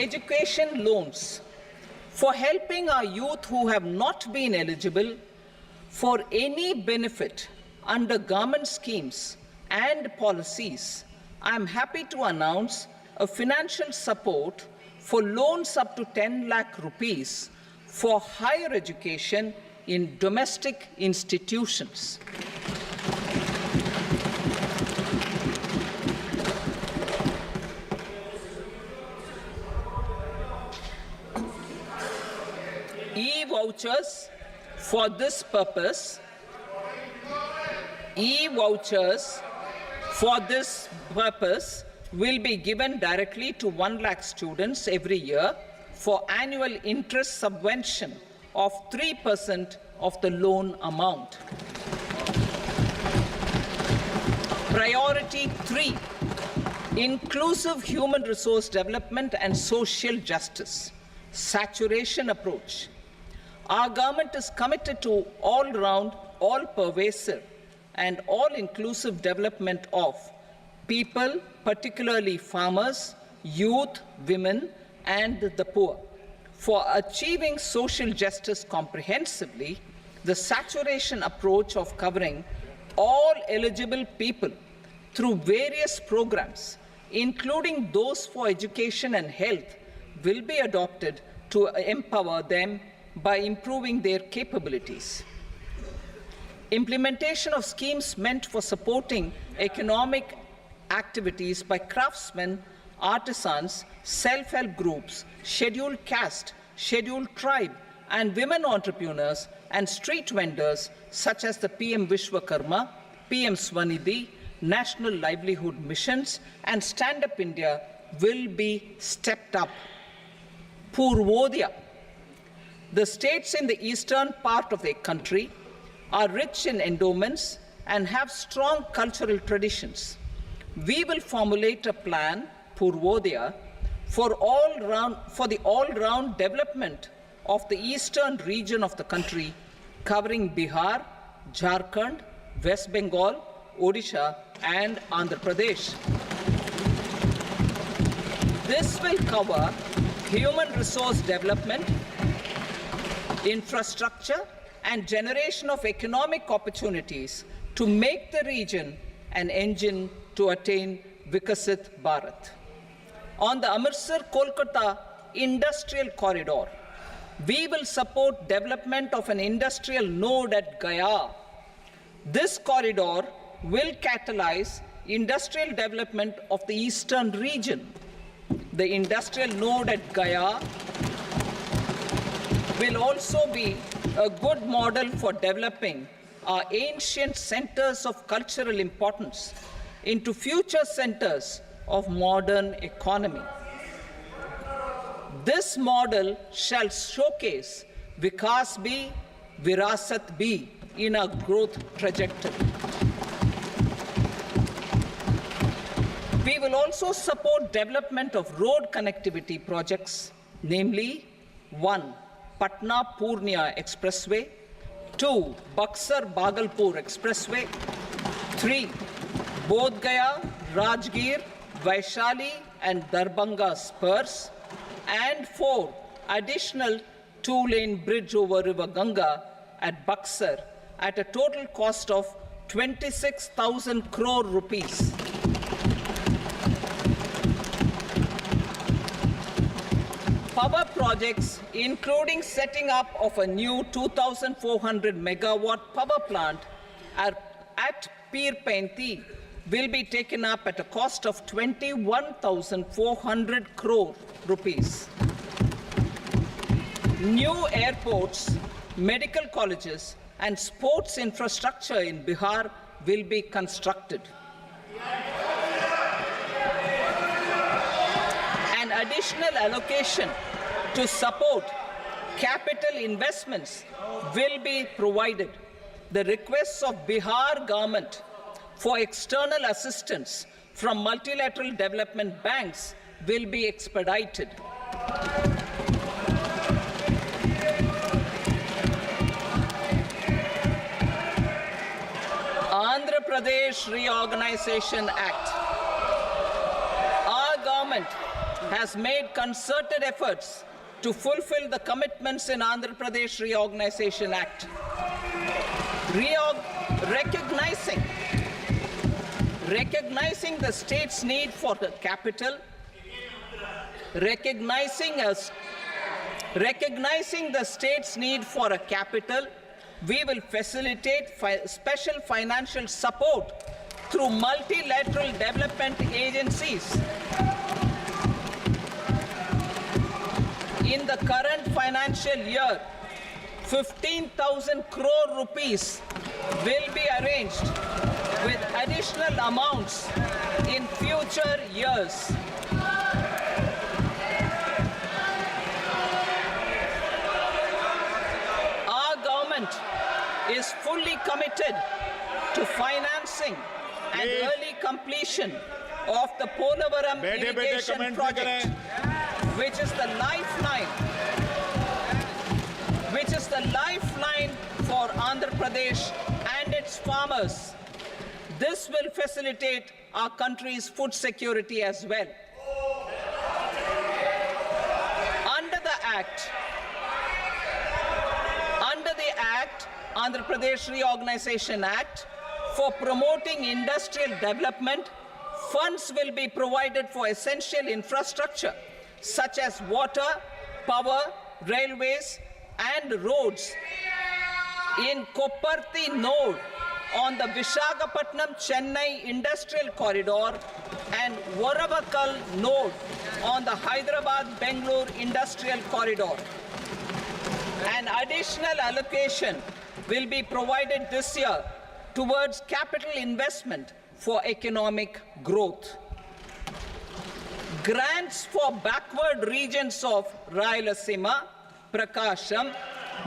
education loans for helping our youth who have not been eligible for any benefit under government schemes and policies. I am happy to announce a financial support for loans up to 10 lakh rupees for higher education in domestic institutions. E-vouchers for this purpose, will be given directly to 1 lakh students every year for annual interest subvention of 3% of the loan amount. Priority 3, inclusive human resource development and social justice, saturation approach. Our government is committed to all-round, all-pervasive, and all-inclusive development of people, particularly farmers, youth, women, and the poor. For achieving social justice comprehensively, the saturation approach of covering all eligible people through various programs, including those for education and health, will be adopted to empower them by improving their capabilities. Implementation of schemes meant for supporting economic activities by craftsmen, artisans, self-help groups, scheduled caste, scheduled tribe, and women entrepreneurs and street vendors such as the PM Vishwakarma, PM Swanidhi, National Livelihood Missions, and Stand Up India will be stepped up. Purvodaya. The states in the eastern part of the country are rich in endowments and have strong cultural traditions. We will formulate a plan, Purvodaya, for the all-round development of the eastern region of the country, covering Bihar, Jharkhand, West Bengal, Odisha, and Andhra Pradesh. This will cover human resource development, infrastructure, and generation of economic opportunities to make the region an engine to attain Vikasit Bharat. On the Amritsar-Kolkata Industrial Corridor, we will support development of an industrial node at Gaya. This corridor will catalyze industrial development of the eastern region. The industrial node at Gaya will also be a good model for developing our ancient centers of cultural importance into future centers of modern economy. This model shall showcase Vikas B, Virasat B in our growth trajectory. We will also support development of road connectivity projects, namely 1. Patna-Purnia Expressway, 2. Buxar-Bhagalpur Expressway, 3. Bodh Gaya, Rajgir, Vaishali and Darbhanga spurs, and 4. Additional 2-lane bridge over River Ganga at Buxar at a total cost of 26,000 crore rupees. Power projects, including setting up of a new 2,400 megawatt power plant at Pir Painti, will be taken up at a cost of 21,400 crore rupees. New airports, medical colleges, and sports infrastructure in Bihar will be constructed. An additional allocation to support capital investments will be provided. The requests of Bihar government for external assistance from multilateral development banks will be expedited. Andhra Pradesh Reorganization Act. Our government has made concerted efforts to fulfill the commitments in Andhra Pradesh Reorganization Act. Recognizing the state's need for the capital, recognizing the state's need for a capital, we will facilitate special financial support through multilateral development agencies. In the current financial year, 15,000 crore rupees will be arranged with additional amounts in future years. Our government is fully committed to financing and early completion of the Polavaram irrigation project, which is the lifeline for Andhra Pradesh and its farmers. This will facilitate our country's food security as well. Under the Act, Andhra Pradesh Reorganization Act, for promoting industrial development, funds will be provided for essential infrastructure such as water, power, railways, and roads in Kopparthi node on the Visakhapatnam-Chennai Industrial Corridor and Varavakal node on the Hyderabad-Bengaluru Industrial Corridor. An additional allocation will be provided this year towards capital investment for economic growth. Grants for backward regions of Rayalaseema, Prakasham,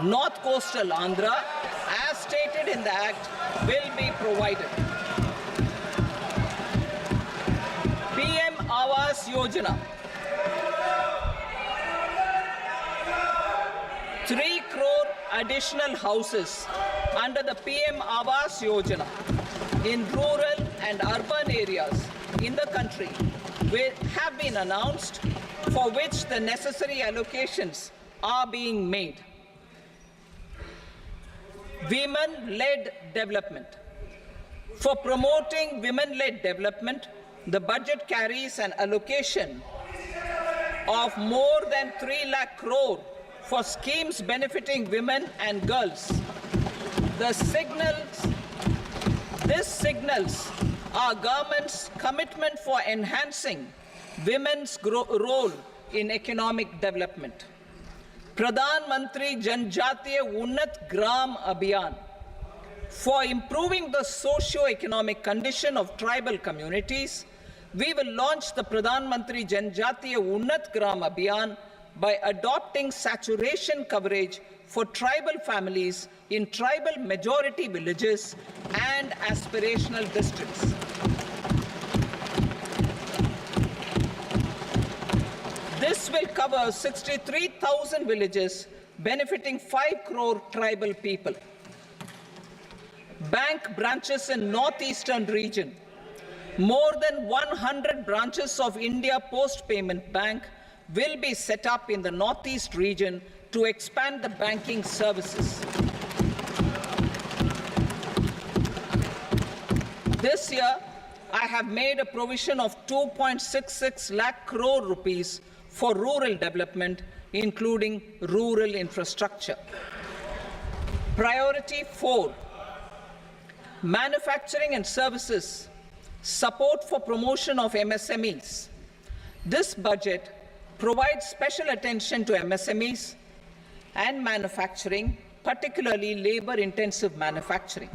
North Coastal Andhra, as stated in the Act, will be provided. PM Awas Yojana. 3 crore additional houses under the PM Awas Yojana in rural and urban areas in the country have been announced, for which the necessary allocations are being made. Women-led development. For promoting women-led development, the budget carries an allocation of more than 3 lakh crore for schemes benefiting women and girls. This signals our government's commitment for enhancing women's role in economic development. Pradhan Mantri Janjatiya Unnat Gram Abhiyan. For improving the socio-economic condition of tribal communities, we will launch the Pradhan Mantri Janjatiya Unnat Gram Abhiyan by adopting saturation coverage for tribal families in tribal majority villages and aspirational districts. This will cover 63,000 villages, benefiting 5 crore tribal people. Bank branches in northeastern region. More than 100 branches of India Post Payment Bank will be set up in the northeast region to expand the banking services. This year, I have made a provision of 2.66 lakh crore rupees for rural development, including rural infrastructure. Priority 4, manufacturing and services, support for promotion of MSMEs. This budget provides special attention to MSMEs and manufacturing, particularly labor-intensive manufacturing.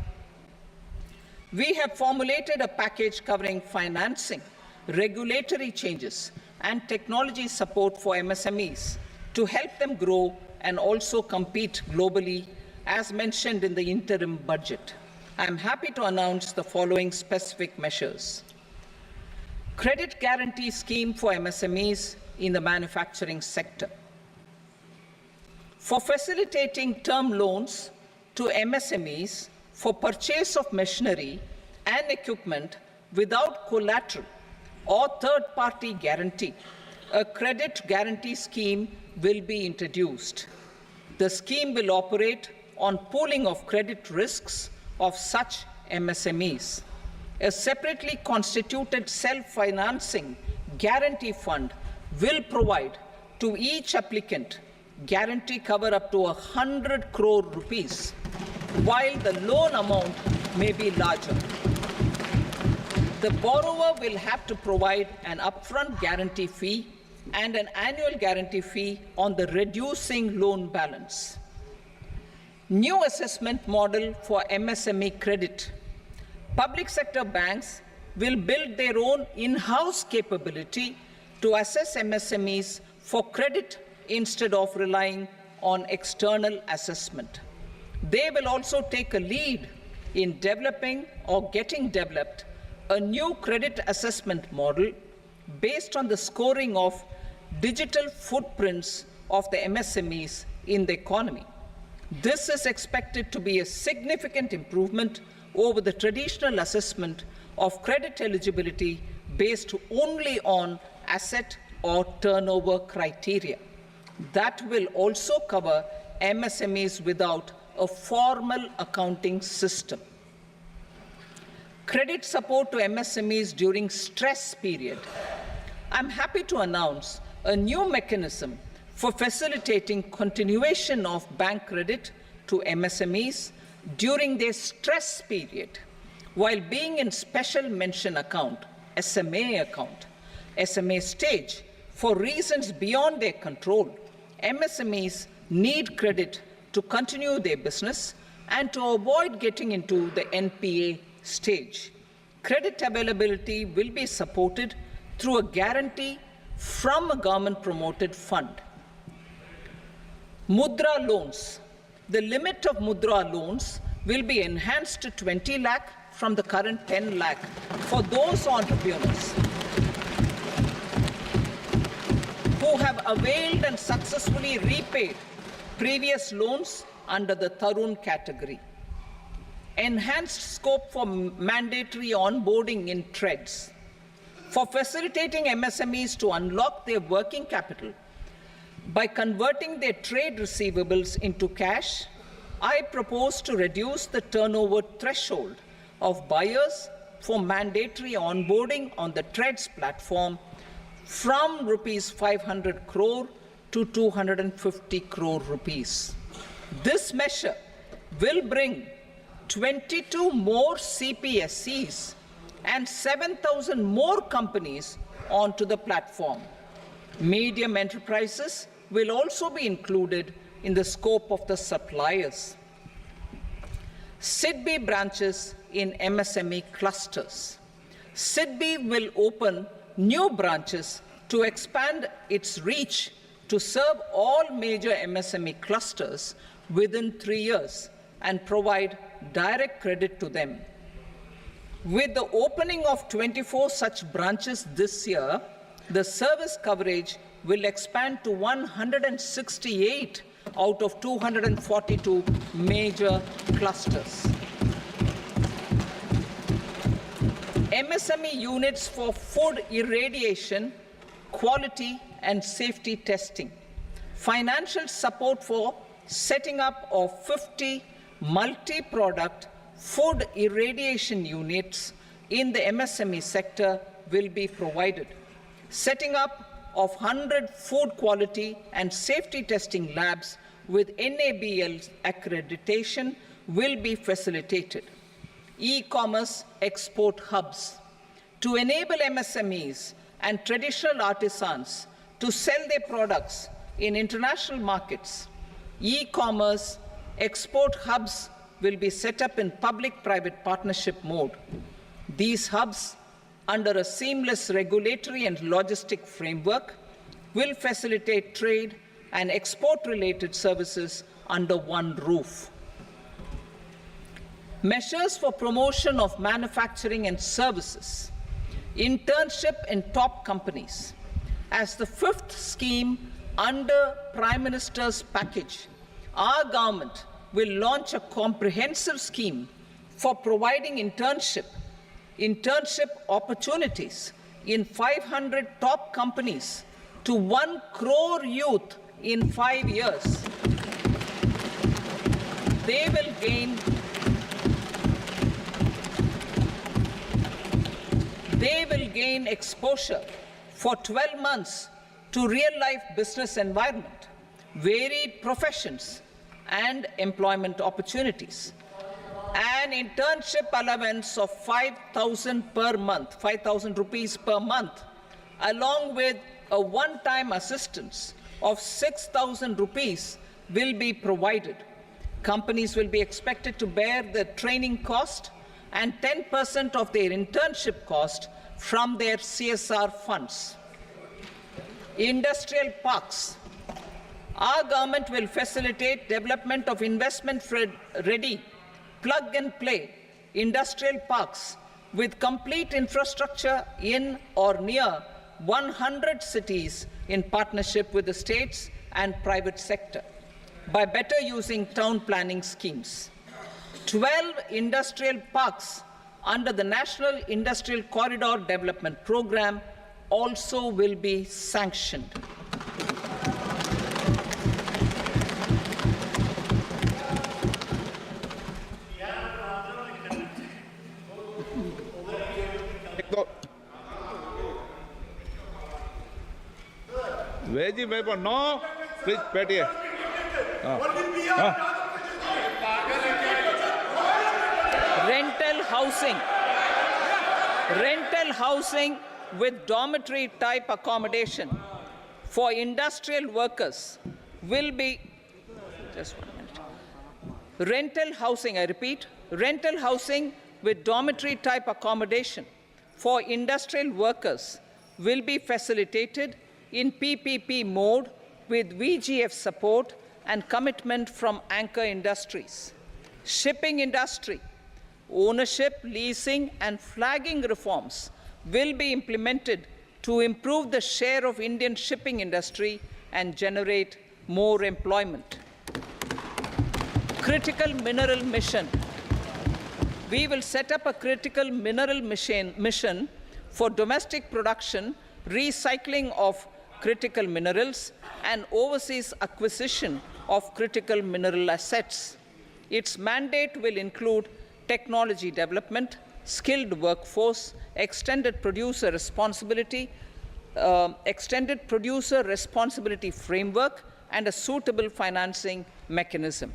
We have formulated a package covering financing, regulatory changes, and technology support for MSMEs to help them grow and also compete globally, as mentioned in the interim budget. I am happy to announce the following specific measures. Credit guarantee scheme for MSMEs in the manufacturing sector. For facilitating term loans to MSMEs for purchase of machinery and equipment without collateral or third-party guarantee, a credit guarantee scheme will be introduced. The scheme will operate on pooling of credit risks of such MSMEs. A separately constituted self-financing guarantee fund will provide to each applicant guarantee cover up to 100 crore rupees, while the loan amount may be larger. The borrower will have to provide an upfront guarantee fee and an annual guarantee fee on the reducing loan balance. New assessment model for MSME credit. Public sector banks will build their own in-house capability to assess MSMEs for credit instead of relying on external assessment. They will also take a lead in developing or getting developed a new credit assessment model based on the scoring of digital footprints of the MSMEs in the economy. This is expected to be a significant improvement over the traditional assessment of credit eligibility based only on asset or turnover criteria. That will also cover MSMEs without a formal accounting system. Credit support to MSMEs during stress period. I'm happy to announce a new mechanism for facilitating continuation of bank credit to MSMEs during their stress period while being in special mention account, SMA stage, for reasons beyond their control. MSMEs need credit to continue their business and to avoid getting into the NPA stage. Credit availability will be supported through a guarantee from a government-promoted fund. Mudra loans. The limit of Mudra loans will be enhanced to 20 lakh from the current 10 lakh for those entrepreneurs who have availed and successfully repaid previous loans under the Tarun category. Enhanced scope for mandatory onboarding in trades. For facilitating MSMEs to unlock their working capital by converting their trade receivables into cash, I propose to reduce the turnover threshold of buyers for mandatory onboarding on the trades platform from rupees 500 crore to 250 crore rupees. This measure will bring 22 more CPSCs and 7,000 more companies onto the platform. Medium enterprises will also be included in the scope of the suppliers. SIDBI branches in MSME clusters. SIDBI will open new branches to expand its reach to serve all major MSME clusters within 3 years and provide direct credit to them. With the opening of 24 such branches this year, the service coverage will expand to 168 out of 242 major clusters. MSME units for food irradiation, quality and safety testing. Financial support for setting up of 50 multi-product food irradiation units in the MSME sector will be provided. Setting up of 100 food quality and safety testing labs with NABL accreditation will be facilitated. E-commerce export hubs. To enable MSMEs and traditional artisans to sell their products in international markets, e-commerce export hubs will be set up in public-private partnership mode. These hubs, under a seamless regulatory and logistic framework, will facilitate trade and export-related services under one roof. Measures for promotion of manufacturing and services. Internship in top companies. As the fifth scheme under Prime Minister's package, our government will launch a comprehensive scheme for providing internship opportunities in 500 top companies to 1 crore youth in 5 years. They will gain exposure for 12 months to real-life business environment, varied professions, and employment opportunities. An internship allowance of 5,000 per month, 5,000 rupees per month, along with a one-time assistance of 6,000 rupees will be provided. Companies will be expected to bear the training cost and 10% of their internship cost from their CSR funds. Industrial parks. Our government will facilitate development of investment-ready, plug-and-play industrial parks with complete infrastructure in or near 100 cities in partnership with the states and private sector by better using town planning schemes. 12 industrial parks under the National Industrial Corridor Development Program also will be sanctioned. Veggie paper, no. Please, Patty. Rental housing with dormitory type accommodation for industrial workers will be, just 1 minute. Rental housing, I repeat, rental housing with dormitory type accommodation for industrial workers will be facilitated in PPP mode with VGF support and commitment from anchor industries. Shipping industry, ownership, leasing, and flagging reforms will be implemented to improve the share of Indian shipping industry and generate more employment. Critical mineral mission. We will set up a critical mineral mission for domestic production, recycling of critical minerals, and overseas acquisition of critical mineral assets. Its mandate will include technology development, skilled workforce, extended producer responsibility framework, and a suitable financing mechanism.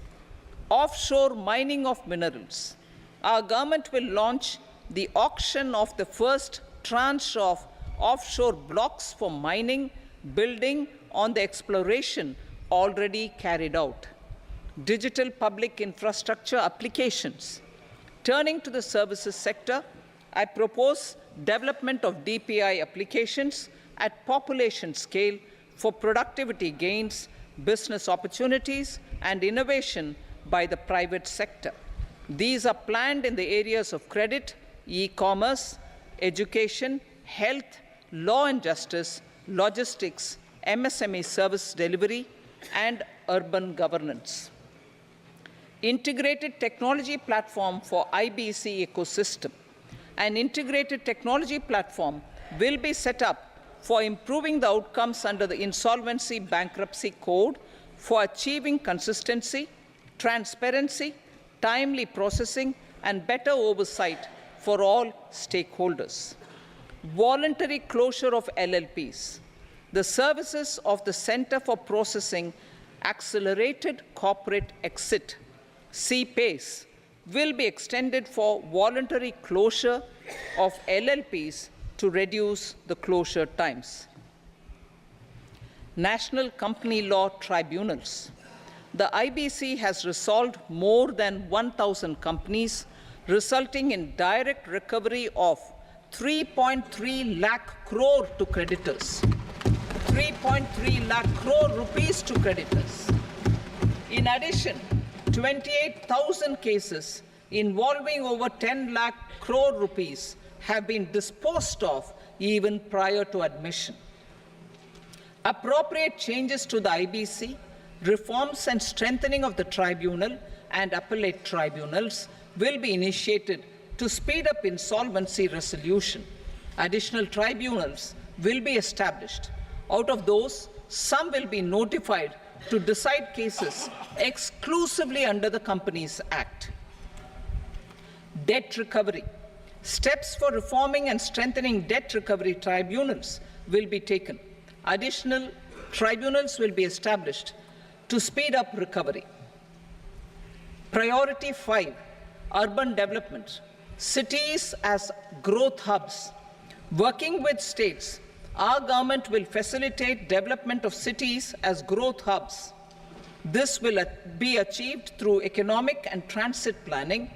Offshore mining of minerals. Our government will launch the auction of the first tranche of offshore blocks for mining, building on the exploration already carried out. Digital public infrastructure applications. Turning to the services sector, I propose development of DPI applications at population scale for productivity gains, business opportunities, and innovation by the private sector. These are planned in the areas of credit, e-commerce, education, health, law and justice, logistics, MSME service delivery, and urban governance. Integrated technology platform for IBC ecosystem. An integrated technology platform will be set up for improving the outcomes under the Insolvency Bankruptcy Code for achieving consistency, transparency, timely processing, and better oversight for all stakeholders. Voluntary closure of LLPs. The services of the Center for Processing Accelerated Corporate Exit, CPACE, will be extended for voluntary closure of LLPs to reduce the closure times. National Company Law Tribunals. The IBC has resolved more than 1,000 companies, resulting in direct recovery of 3.3 lakh crore to creditors. 3.3 lakh crore rupees to creditors. In addition, 28,000 cases involving over 10 lakh crore rupees have been disposed of even prior to admission. Appropriate changes to the IBC, reforms and strengthening of the tribunal and appellate tribunals will be initiated to speed up insolvency resolution. Additional tribunals will be established. Out of those, some will be notified to decide cases exclusively under the Companies Act. Debt recovery. Steps for reforming and strengthening debt recovery tribunals will be taken. Additional tribunals will be established to speed up recovery. Priority 5, urban development. Cities as growth hubs. Working with states, our government will facilitate development of cities as growth hubs. This will be achieved through economic and transit planning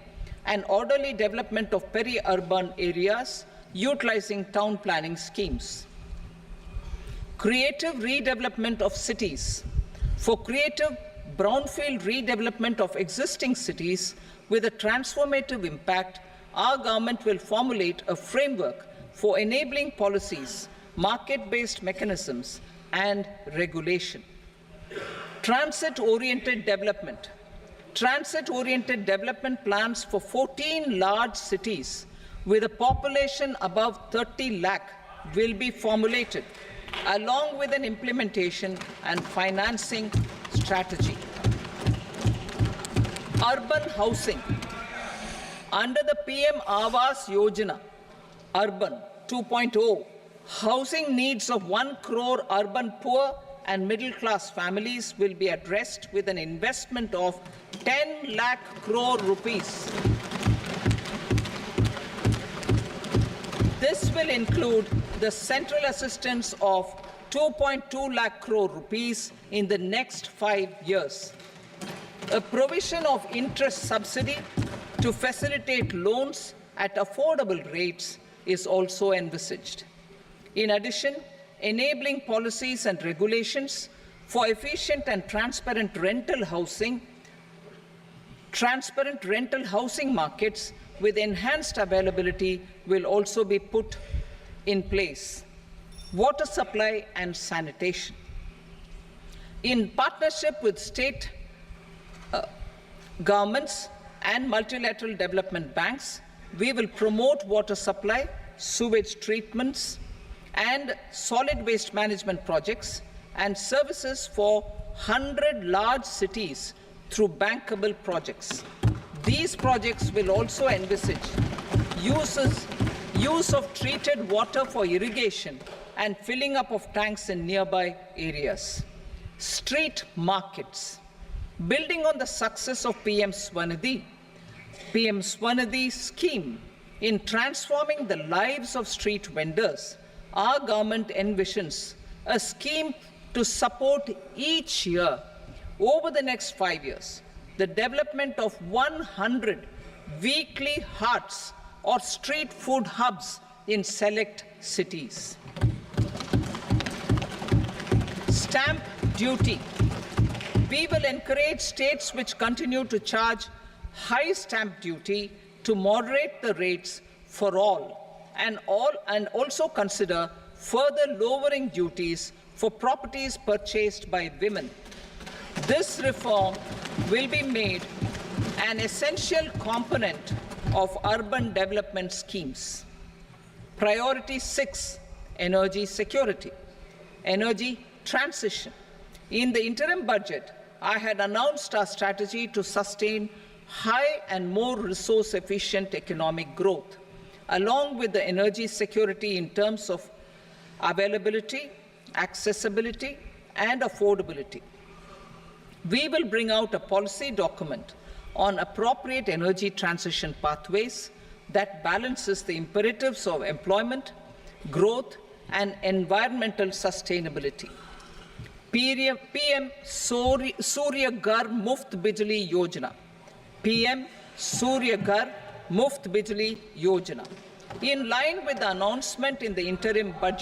and orderly development of peri-urban areas utilizing town planning schemes. Creative redevelopment of cities. For creative brownfield redevelopment of existing cities with a transformative impact, our government will formulate a framework for enabling policies, market-based mechanisms, and regulation. Transit-oriented development. Transit-oriented development plans for 14 large cities with a population above 30 lakh will be formulated, along with an implementation and financing strategy. Urban housing. Under the PM Awas Yojana, Urban 2.0, housing needs of 1 crore urban poor and middle-class families will be addressed with an investment of 10 lakh crore rupees. This will include the central assistance of 2.2 lakh crore rupees in the next 5 years. A provision of interest subsidy to facilitate loans at affordable rates is also envisaged. In addition, enabling policies and regulations for efficient and transparent rental housing markets with enhanced availability will also be put in place. Water supply and sanitation. In partnership with state governments and multilateral development banks, we will promote water supply, sewage treatments, and solid waste management projects and services for 100 large cities through bankable projects. These projects will also envisage use of treated water for irrigation and filling up of tanks in nearby areas. Street markets. Building on the success of PM Swanidhi scheme in transforming the lives of street vendors, our government envisions a scheme to support each year over the next 5 years the development of 100 weekly hearts or street food hubs in select cities. Stamp duty. We will encourage states which continue to charge high stamp duty to moderate the rates for all and also consider further lowering duties for properties purchased by women. This reform will be made an essential component of urban development schemes. Priority 6, energy security, energy transition. In the interim budget, I had announced our strategy to sustain high and more resource-efficient economic growth, along with the energy security in terms of availability, accessibility, and affordability. We will bring out a policy document on appropriate energy transition pathways that balances the imperatives of employment, growth, and environmental sustainability. PM Surya Ghar Muft Bijli Yojana. PM Surya Ghar Muft Bijli Yojana. In line with the announcement in the interim budget,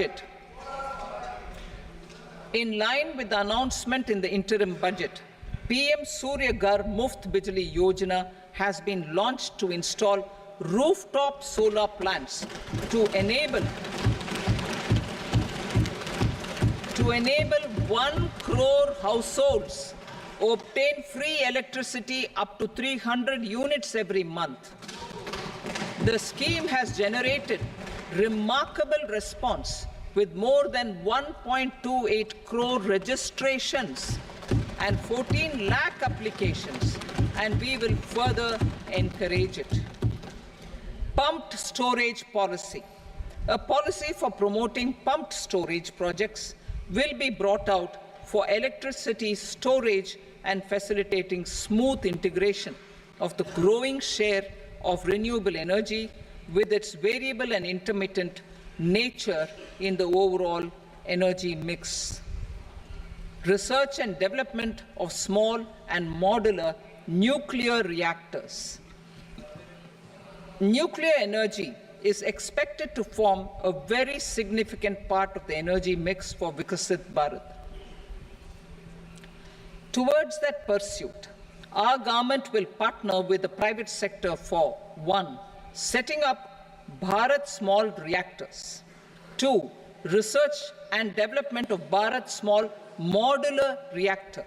PM Surya Ghar Muft Bijli Yojana has been launched to install rooftop solar plants to enable 1 crore households obtain free electricity up to 300 units every month. The scheme has generated remarkable response with more than 1.28 crore registrations and 14 lakh applications, and we will further encourage it. Pumped storage policy. A policy for promoting pumped storage projects will be brought out for electricity storage and facilitating smooth integration of the growing share of renewable energy with its variable and intermittent nature in the overall energy mix. Research and development of small and modular nuclear reactors. Nuclear energy is expected to form a very significant part of the energy mix for Vikasit Bharat. Towards that pursuit, our government will partner with the private sector for 1. Setting up Bharat Small Reactors, 2. Research and development of Bharat Small Modular Reactor,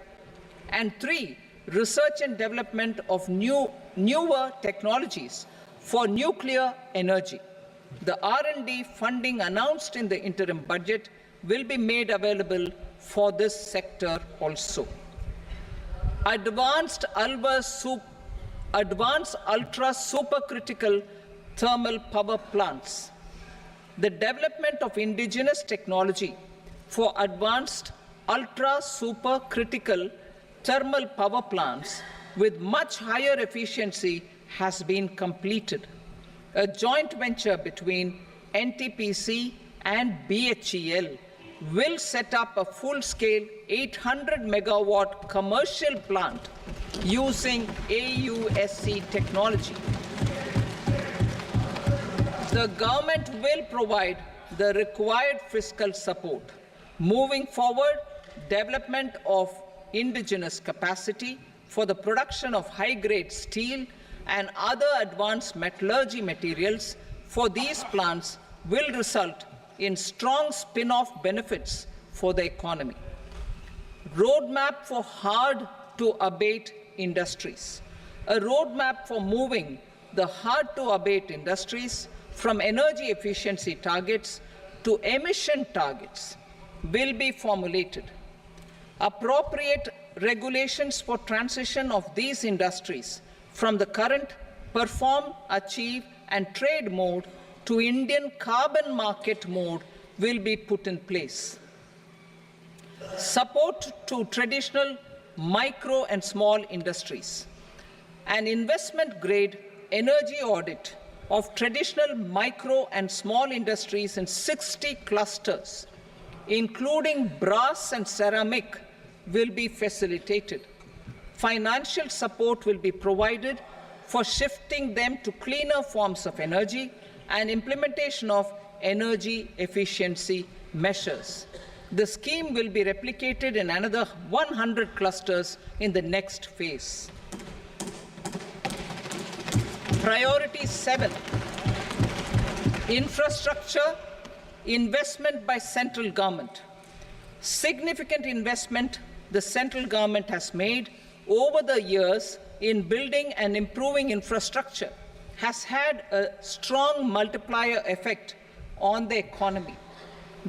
and 3. Research and development of newer technologies for nuclear energy. The R&D funding announced in the interim budget will be made available for this sector also. Advanced ultra supercritical thermal power plants. The development of indigenous technology for advanced ultra supercritical thermal power plants with much higher efficiency has been completed. A joint venture between NTPC and BHEL will set up a full-scale 800 megawatt commercial plant using AUSC technology. The government will provide the required fiscal support. Moving forward, development of indigenous capacity for the production of high-grade steel and other advanced metallurgy materials for these plants will result in strong spin-off benefits for the economy. Roadmap for hard-to-abate industries. A roadmap for moving the hard-to-abate industries from energy efficiency targets to emission targets will be formulated. Appropriate regulations for transition of these industries from the current perform, achieve, and trade mode to Indian carbon market mode will be put in place. Support to traditional micro and small industries. An investment-grade energy audit of traditional micro and small industries in 60 clusters, including brass and ceramic, will be facilitated. Financial support will be provided for shifting them to cleaner forms of energy and implementation of energy efficiency measures. The scheme will be replicated in another 100 clusters in the next phase. Priority 7, infrastructure investment by central government. Significant investment the central government has made over the years in building and improving infrastructure has had a strong multiplier effect on the economy.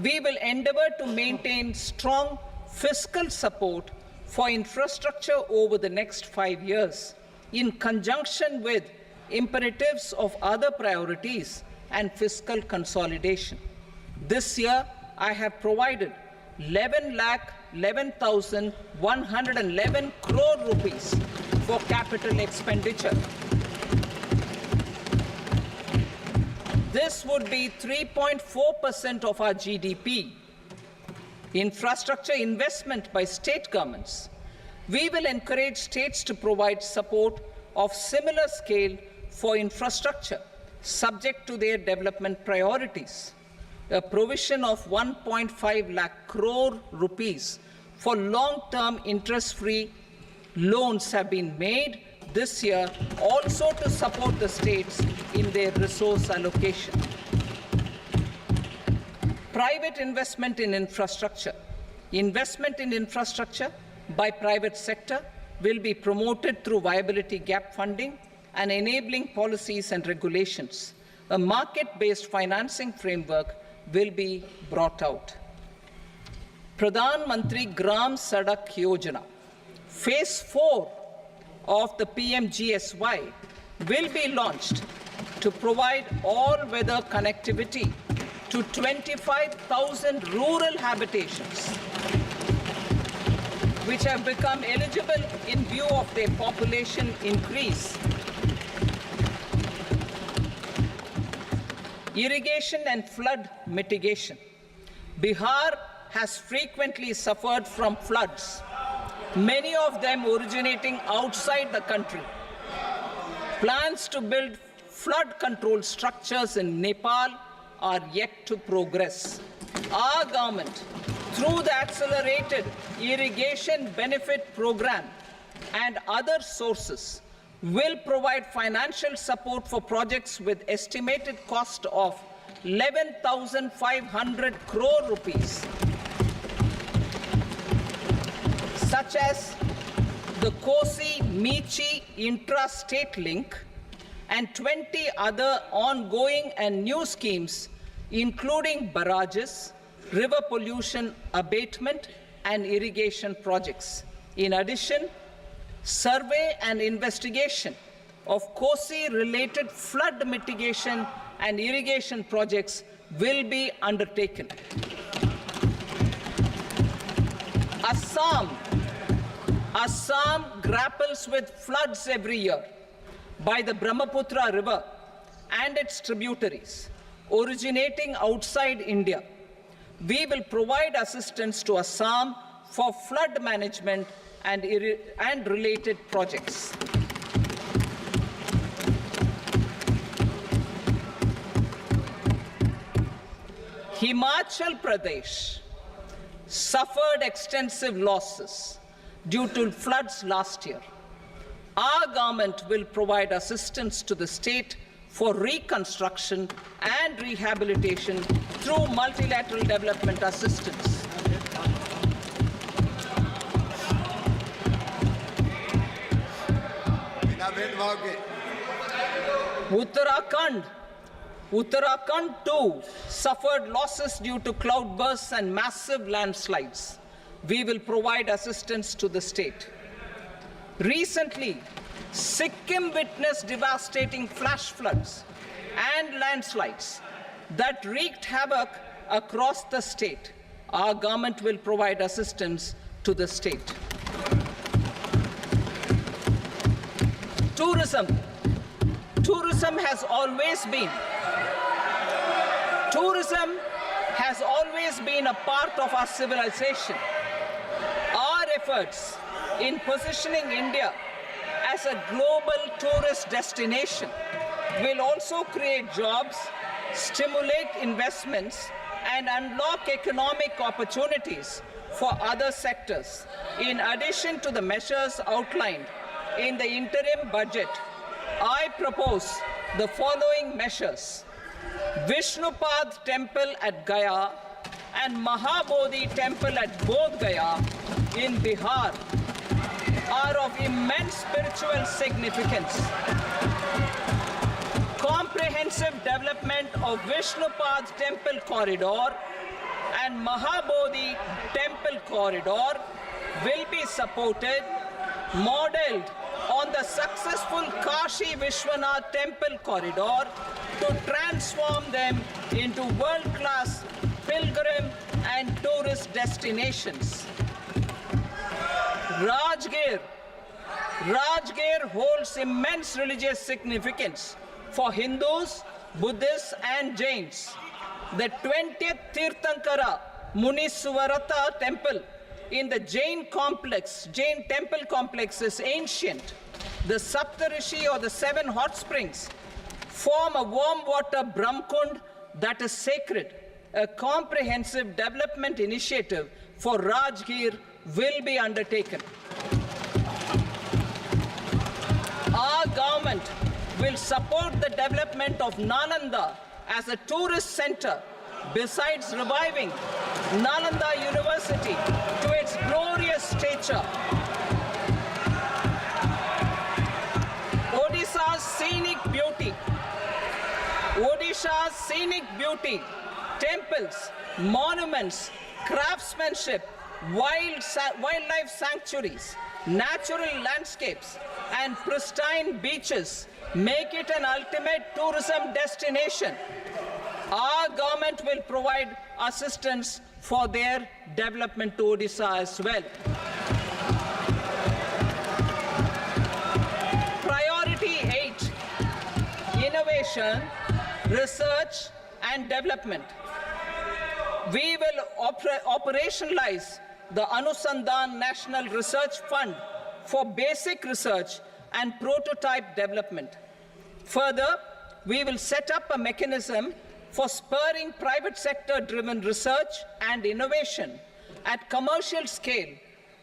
We will endeavor to maintain strong fiscal support for infrastructure over the next 5 years in conjunction with imperatives of other priorities and fiscal consolidation. This year, I have provided 11,11,111 crore rupees for capital expenditure. This would be 3.4% of our GDP. Infrastructure investment by state governments. We will encourage states to provide support of similar scale for infrastructure, subject to their development priorities. A provision of 1.5 lakh crore rupees for long-term interest-free loans have been made this year also to support the states in their resource allocation. Private investment in infrastructure. Investment in infrastructure by private sector will be promoted through viability gap funding and enabling policies and regulations. A market-based financing framework will be brought out. Pradhan Mantri Gram Sadak Yojana, Phase 4 of the PMGSY will be launched to provide all-weather connectivity to 25,000 rural habitations, which have become eligible in view of their population increase. Irrigation and flood mitigation. Bihar has frequently suffered from floods, many of them originating outside the country. Plans to build flood control structures in Nepal are yet to progress. Our government, through the Accelerated Irrigation Benefit Program and other sources, will provide financial support for projects with estimated cost of 11,500 crore rupees, such as the Kosi-Michi intra-state link and 20 other ongoing and new schemes, including barrages, river pollution abatement, and irrigation projects. In addition, survey and investigation of Kosi-related flood mitigation and irrigation projects will be undertaken. Assam grapples with floods every year by the Brahmaputra River and its tributaries originating outside India. We will provide assistance to Assam for flood management and related projects. Himachal Pradesh suffered extensive losses due to floods last year. Our government will provide assistance to the state for reconstruction and rehabilitation through multilateral development assistance. Uttarakhand too suffered losses due to cloudbursts and massive landslides. We will provide assistance to the state. Recently, Sikkim witnessed devastating flash floods and landslides that wreaked havoc across the state. Our government will provide assistance to the state. Tourism has always been a part of our civilization. Our efforts in positioning India as a global tourist destination will also create jobs, stimulate investments, and unlock economic opportunities for other sectors. In addition to the measures outlined in the interim budget, I propose the following measures. Vishnupad Temple at Gaya and Mahabodhi Temple at Bodh Gaya in Bihar are of immense spiritual significance. Comprehensive development of Vishnupad Temple Corridor and Mahabodhi Temple Corridor will be supported, modeled on the successful Kashi Vishwanath Temple Corridor to transform them into world-class pilgrim and tourist destinations. Rajgir holds immense religious significance for Hindus, Buddhists, and Jains. The 20th Tirthankara Muniswarata temple in the Jain temple complex is ancient. The Saptarishi, or the 7 hot springs, form a warm water Brahmkund that is sacred. A comprehensive development initiative for Rajgir will be undertaken. Our government will support the development of Nalanda as a tourist center, besides reviving Nalanda University to its glorious stature. Odisha's scenic beauty temples, monuments, craftsmanship, wildlife sanctuaries, natural landscapes, and pristine beaches make it an ultimate tourism destination. Our government will provide assistance for their development to Odisha as well. Priority 8, innovation, research and development. We will operationalize the Anusandhan National Research Fund for basic research and prototype development. Further, we will set up a mechanism for spurring private sector-driven research and innovation at commercial scale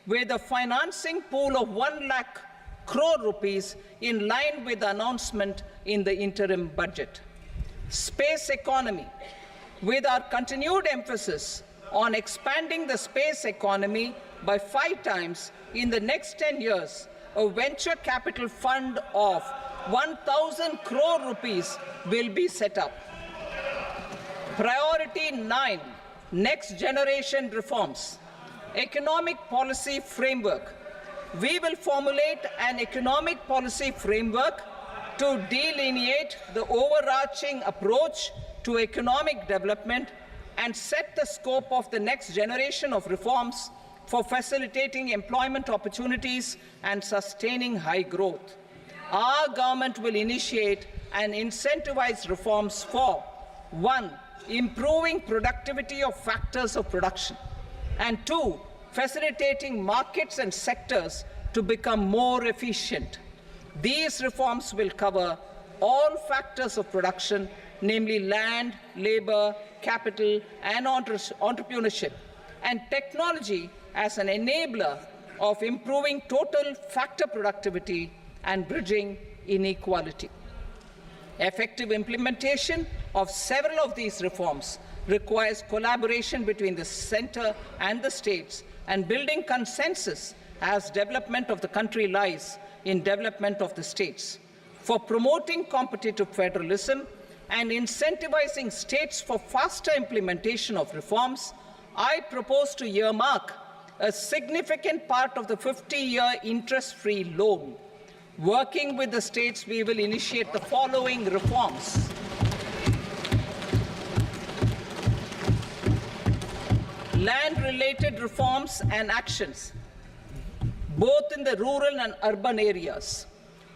with a financing pool of 1 lakh crore rupees in line with the announcement in the interim budget. Space economy. With our continued emphasis on expanding the space economy by 5 times in the next 10 years, a venture capital fund of 1,000 crore rupees will be set up. Priority 9, next generation reforms. Economic policy framework. We will formulate an economic policy framework to delineate the overarching approach to economic development and set the scope of the next generation of reforms for facilitating employment opportunities and sustaining high growth. Our government will initiate and incentivize reforms for 1. Improving productivity of factors of production, and 2. Facilitating markets and sectors to become more efficient. These reforms will cover all factors of production, namely land, labor, capital, and entrepreneurship, and technology as an enabler of improving total factor productivity and bridging inequality. Effective implementation of several of these reforms requires collaboration between the center and the states and building consensus as development of the country lies in development of the states. For promoting competitive federalism and incentivizing states for faster implementation of reforms, I propose to earmark a significant part of the 50-year interest-free loan. Working with the states, we will initiate the following reforms. Land-related reforms and actions, both in the rural and urban areas,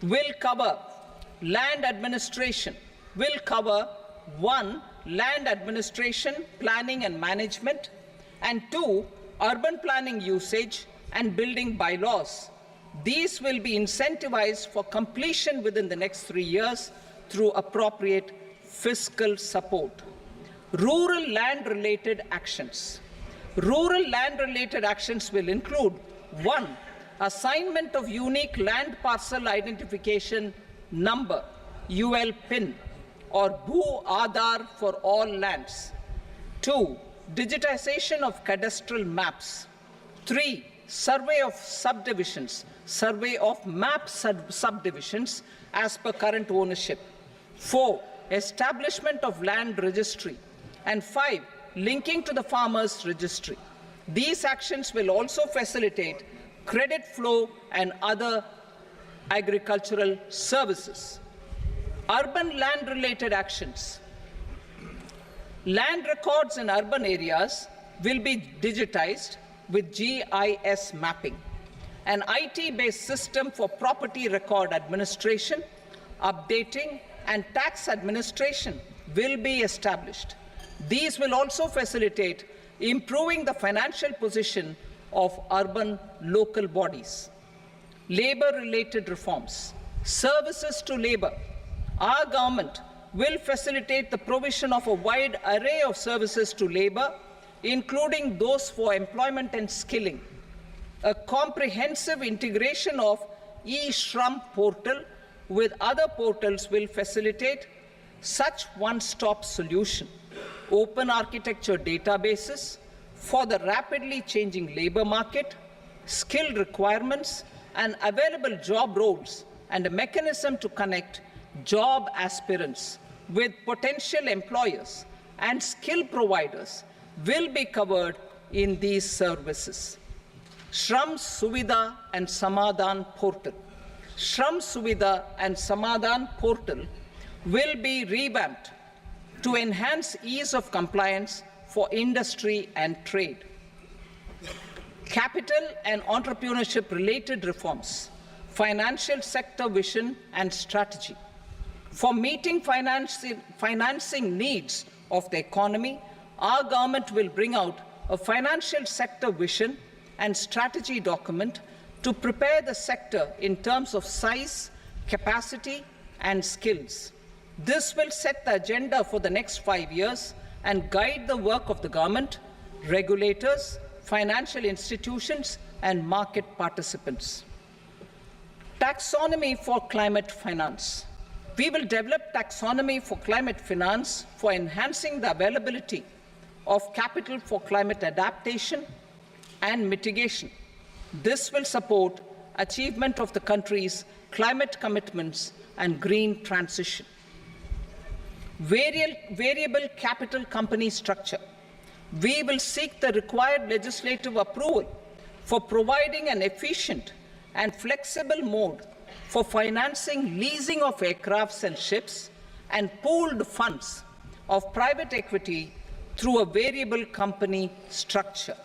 will cover land administration, will cover 1. Land administration, planning and management, and 2. Urban planning usage and building bylaws. These will be incentivized for completion within the next 3 years through appropriate fiscal support. Rural land-related actions. Rural land-related actions will include 1. Assignment of unique land parcel identification number, UL PIN, or Bhu Aadhaar for all lands. 2. Digitization of cadastral maps. 3. Survey of subdivisions, survey of map subdivisions as per current ownership. 4. Establishment of land registry. And 5. Linking to the farmers registry. These actions will also facilitate credit flow and other agricultural services. Urban land-related actions. Land records in urban areas will be digitized with GIS mapping. An IT-based system for property record administration, updating, and tax administration will be established. These will also facilitate improving the financial position of urban local bodies. Labor-related reforms. Services to labor. Our government will facilitate the provision of a wide array of services to labor, including those for employment and skilling. A comprehensive integration of e-Shram portal with other portals will facilitate such one-stop solution. Open architecture databases for the rapidly changing labor market, skill requirements, and available job roles, and a mechanism to connect job aspirants with potential employers and skill providers will be covered in these services. Shram Suvidha and Samadhan Portal. Shram Suvidha and Samadhan Portal will be revamped to enhance ease of compliance for industry and trade. Capital and entrepreneurship related reforms, financial sector vision and strategy. For meeting financing needs of the economy, our government will bring out a financial sector vision and strategy document to prepare the sector in terms of size, capacity, and skills. This will set the agenda for the next 5 years and guide the work of the government, regulators, financial institutions, and market participants. Taxonomy for climate finance. We will develop taxonomy for climate finance for enhancing the availability of capital for climate adaptation and mitigation. This will support achievement of the country's climate commitments and green transition. Variable capital company structure. We will seek the required legislative approval for providing an efficient and flexible mode for financing leasing of aircrafts and ships and pooled funds of private equity through a variable company structure.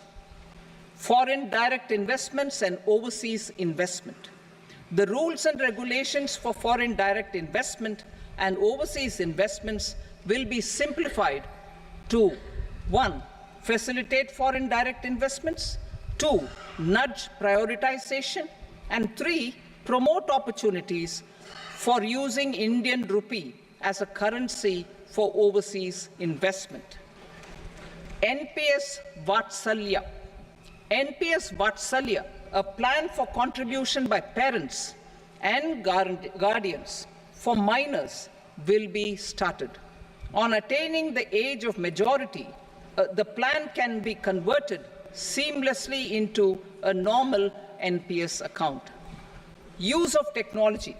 Foreign direct investments and overseas investment. The rules and regulations for foreign direct investment and overseas investments will be simplified to 1. Facilitate foreign direct investments, 2. Nudge prioritization, and 3. Promote opportunities for using Indian rupee as a currency for overseas investment. NPS Vatsalya. NPS Vatsalya, a plan for contribution by parents and guardians for minors, will be started. On attaining the age of majority, the plan can be converted seamlessly into a normal NPS account. Use of technology.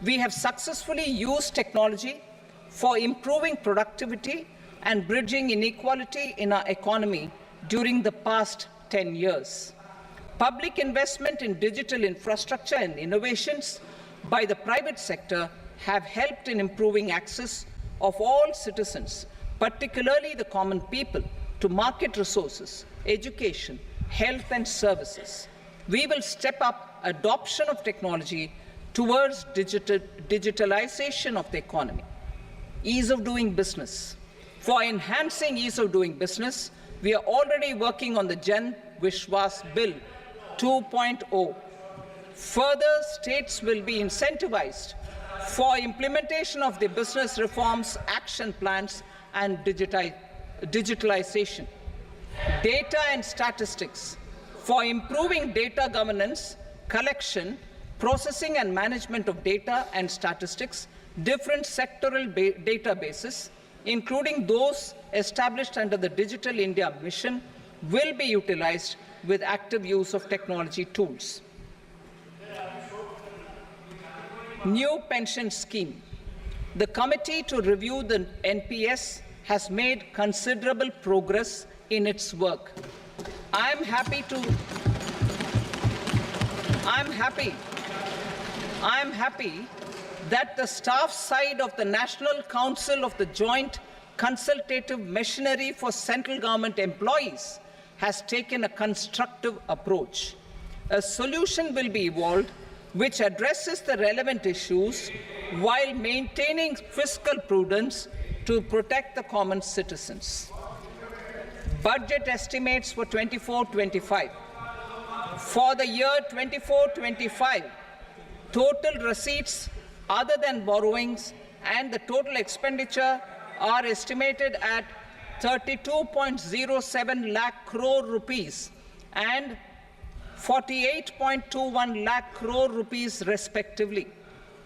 We have successfully used technology for improving productivity and bridging inequality in our economy during the past 10 years. Public investment in digital infrastructure and innovations by the private sector have helped in improving access of all citizens, particularly the common people, to market resources, education, health, and services. We will step up adoption of technology towards digitalization of the economy. Ease of doing business. For enhancing ease of doing business, we are already working on the Jan Vishwas Bill 2.0. Further, states will be incentivized for implementation of the business reforms, action plans, and digitalization. Data and statistics. For improving data governance, collection, processing and management of data and statistics, different sectoral databases, including those established under the Digital India Mission, will be utilized with active use of technology tools. New pension scheme. The committee to review the NPS has made considerable progress in its work. I'm happy that the staff side of the National Council of the Joint Consultative Machinery for Central Government Employees has taken a constructive approach. A solution will be evolved which addresses the relevant issues while maintaining fiscal prudence to protect the common citizens. Budget estimates for 24-25. For the year 24-25, total receipts other than borrowings and the total expenditure are estimated at 32.07 lakh crore rupees and 48.21 lakh crore rupees respectively.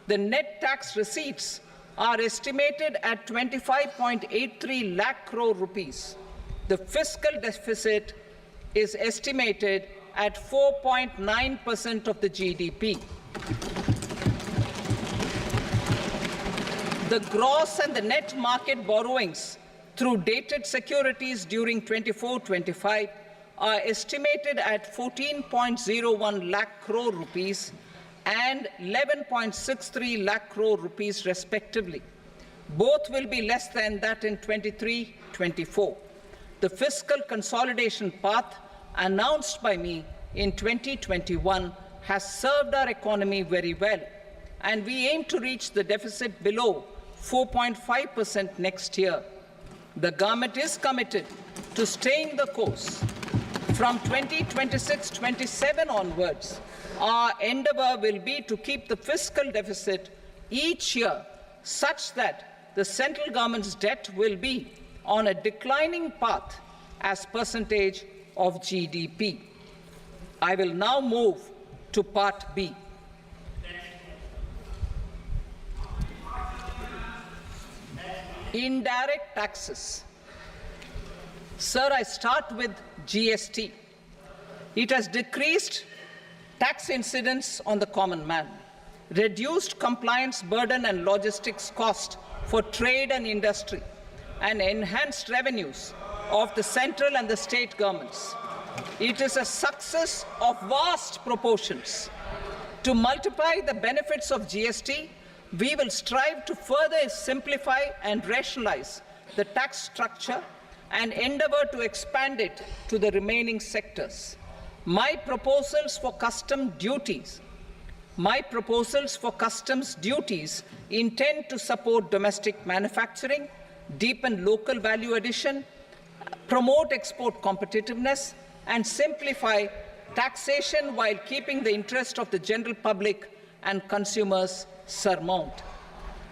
The net tax receipts are estimated at 25.83 lakh crore rupees. The fiscal deficit is estimated at 4.9% of the GDP. The gross and the net market borrowings through dated securities during 24-25 are estimated at 14.01 lakh crore rupees and 11.63 lakh crore rupees respectively. Both will be less than that in 23-24. The fiscal consolidation path announced by me in 2021 has served our economy very well, and we aim to reach the deficit below 4.5% next year. The government is committed to staying the course. From 2026-27 onwards, our endeavor will be to keep the fiscal deficit each year such that the central government's debt will be on a declining path as percentage of GDP. I will now move to Part B. Indirect taxes. Sir, I start with GST. It has decreased tax incidence on the common man, reduced compliance burden and logistics cost for trade and industry, and enhanced revenues of the central and the state governments. It is a success of vast proportions. To multiply the benefits of GST, we will strive to further simplify and rationalize the tax structure and endeavor to expand it to the remaining sectors. My proposals for customs duties intend to support domestic manufacturing, deepen local value addition, promote export competitiveness, and simplify taxation while keeping the interest of the general public and consumers surmount.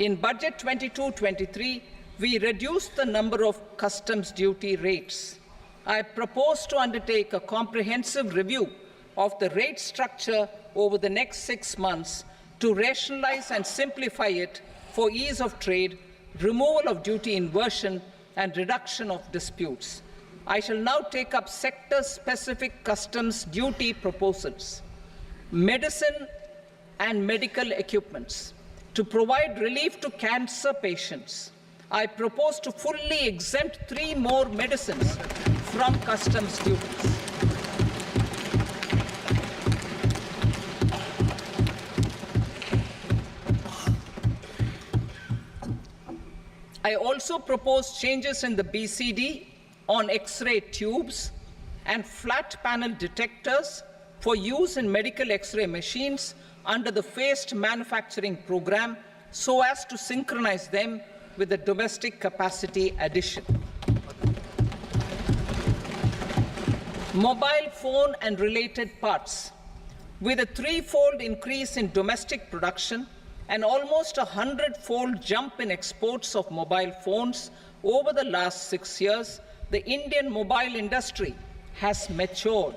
In Budget 22-23, we reduced the number of customs duty rates. I propose to undertake a comprehensive review of the rate structure over the next 6 months to rationalize and simplify it for ease of trade, removal of duty inversion, and reduction of disputes. I shall now take up sector-specific customs duty proposals. Medicine and medical equipments. To provide relief to cancer patients, I propose to fully exempt 3 more medicines from customs duties. I also propose changes in the BCD on X-ray tubes and flat panel detectors for use in medical X-ray machines under the phased manufacturing program so as to synchronize them with the domestic capacity addition. Mobile phone and related parts. With a 3-fold increase in domestic production and almost a 100-fold jump in exports of mobile phones over the last 6 years, the Indian mobile industry has matured.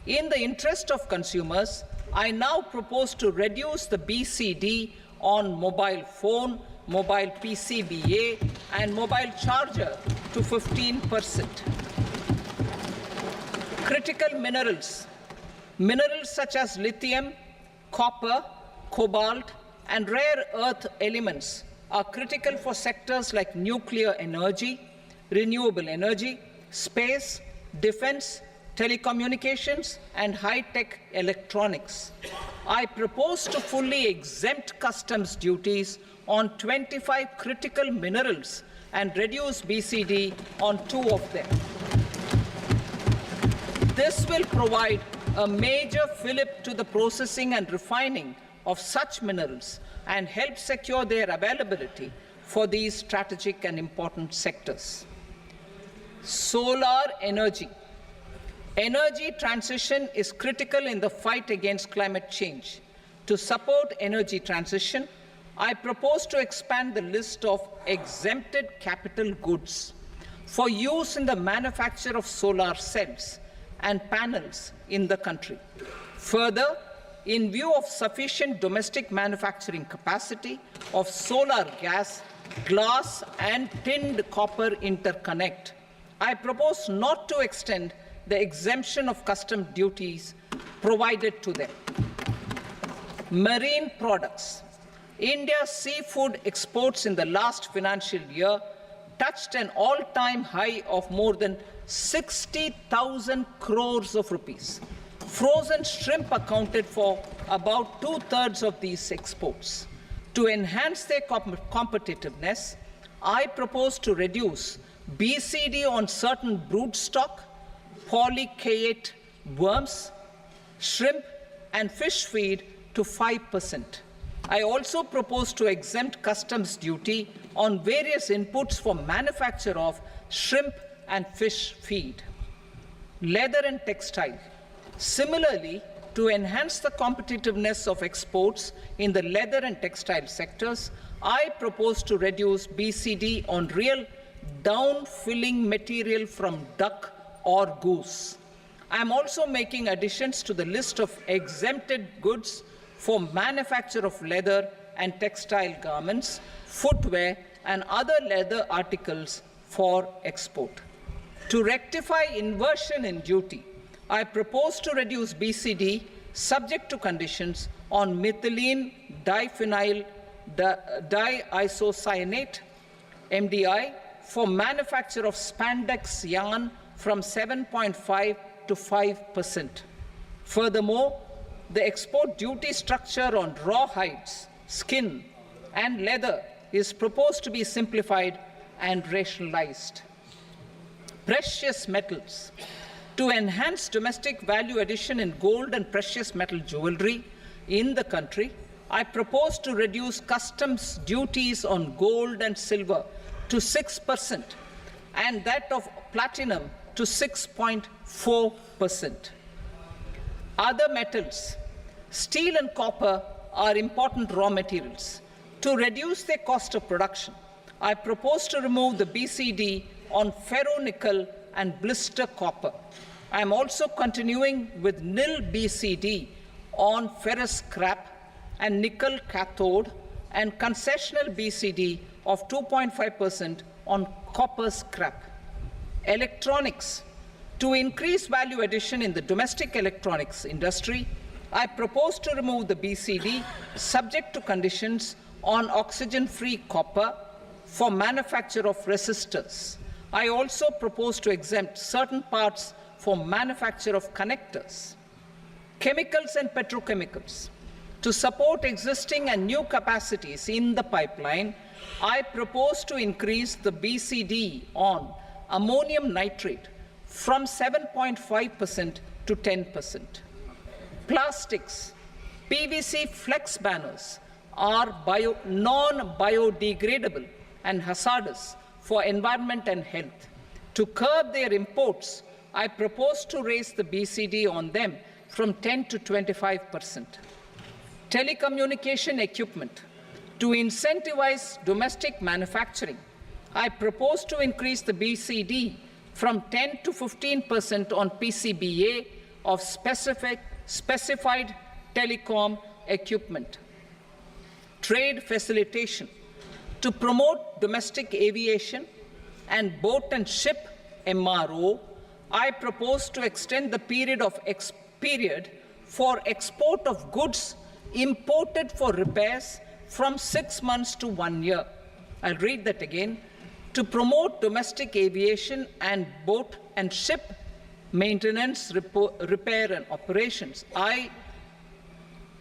In the interest of consumers, I now propose to reduce the BCD on mobile phone, mobile PCBA, and mobile charger to 15%. Critical minerals. Minerals such as lithium, copper, cobalt, and rare earth elements are critical for sectors like nuclear energy, renewable energy, space, defense, telecommunications, and high-tech electronics. I propose to fully exempt customs duties on 25 critical minerals and reduce BCD on 2 of them. This will provide a major fillip to the processing and refining of such minerals and help secure their availability for these strategic and important sectors. Solar energy. Energy transition is critical in the fight against climate change. To support energy transition, I propose to expand the list of exempted capital goods for use in the manufacture of solar cells and panels in the country. Further, in view of sufficient domestic manufacturing capacity of solar gas, glass, and tinned copper interconnect, I propose not to extend the exemption of custom duties provided to them. Marine products. India's seafood exports in the last financial year touched an all-time high of more than 60,000 crores of rupees. Frozen shrimp accounted for about 2/3 of these exports. To enhance their competitiveness, I propose to reduce BCD on certain broodstock, polychaete worms, shrimp, and fish feed to 5%. I also propose to exempt customs duty on various inputs for manufacture of shrimp and fish feed. Leather and textile. Similarly, to enhance the competitiveness of exports in the leather and textile sectors, I propose to reduce BCD on real down-filling material from duck or goose. I am also making additions to the list of exempted goods for manufacture of leather and textile garments, footwear, and other leather articles for export. To rectify inversion in duty, I propose to reduce BCD subject to conditions on methylene diphenyl diisocyanate, MDI, for manufacture of spandex yarn from 7.5 to 5%. Furthermore, the export duty structure on raw hides, skin, and leather is proposed to be simplified and rationalized. Precious metals. To enhance domestic value addition in gold and precious metal jewelry in the country, I propose to reduce customs duties on gold and silver to 6% and that of platinum to 6.4%. Other metals, steel and copper are important raw materials. To reduce their cost of production, I propose to remove the BCD on ferronickel and blister copper. I am also continuing with nil BCD on ferrous scrap and nickel cathode and concessional BCD of 2.5% on copper scrap. Electronics. To increase value addition in the domestic electronics industry, I propose to remove the BCD subject to conditions on oxygen-free copper for manufacture of resistors. I also propose to exempt certain parts for manufacture of connectors. Chemicals and petrochemicals. To support existing and new capacities in the pipeline, I propose to increase the BCD on ammonium nitrate from 7.5% to 10%. Plastics. PVC flex banners are non-biodegradable and hazardous for environment and health. To curb their imports, I propose to raise the BCD on them from 10 to 25%. Telecommunication equipment. To incentivize domestic manufacturing, I propose to increase the BCD from 10 to 15% on PCBA of specified telecom equipment. Trade facilitation. To promote domestic aviation and boat and ship MRO, I propose to extend the period for export of goods imported for repairs from 6 months to 1 year. I'll read that again. To promote domestic aviation and boat and ship maintenance, repair, and operations, I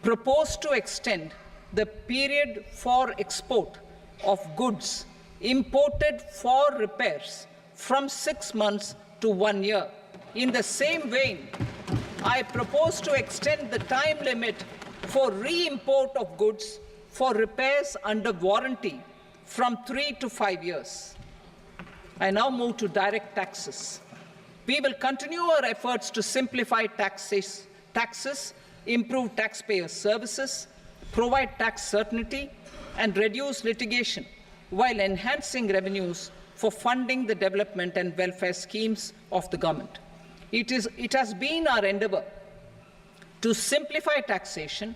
propose to extend the period for export of goods imported for repairs from 6 months to 1 year. In the same vein, I propose to extend the time limit for re-import of goods for repairs under warranty from 3 to 5 years. I now move to direct taxes. We will continue our efforts to simplify taxes, improve taxpayer services, provide tax certainty, and reduce litigation while enhancing revenues for funding the development and welfare schemes of the government. It has been our endeavor to simplify taxation.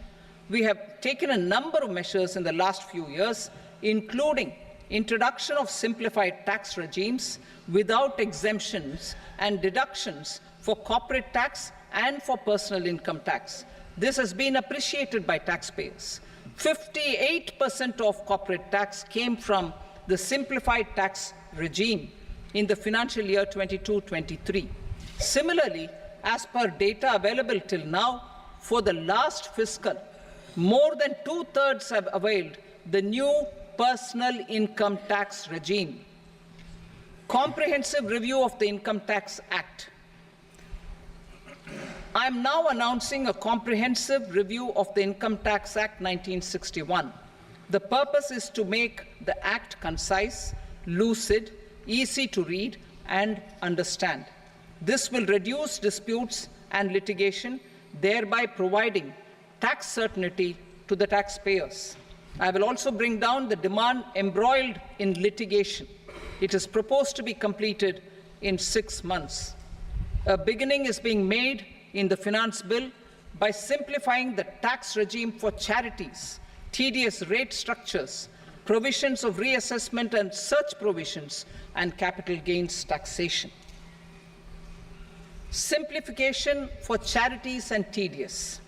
We have taken a number of measures in the last few years, including introduction of simplified tax regimes without exemptions and deductions for corporate tax and for personal income tax. This has been appreciated by taxpayers. 58% of corporate tax came from the simplified tax regime in the financial year 22-23. Similarly, as per data available till now, for the last fiscal, more than 2/3 have availed the new personal income tax regime. Comprehensive review of the Income Tax Act. I am now announcing a comprehensive review of the Income Tax Act 1961. The purpose is to make the Act concise, lucid, easy to read and understand. This will reduce disputes and litigation, thereby providing tax certainty to the taxpayers. I will also bring down the demand embroiled in litigation. It is proposed to be completed in 6 months. A beginning is being made in the Finance Bill by simplifying the tax regime for charities, tedious rate structures, provisions of reassessment and such provisions, and capital gains taxation. Simplification for charities and tedious.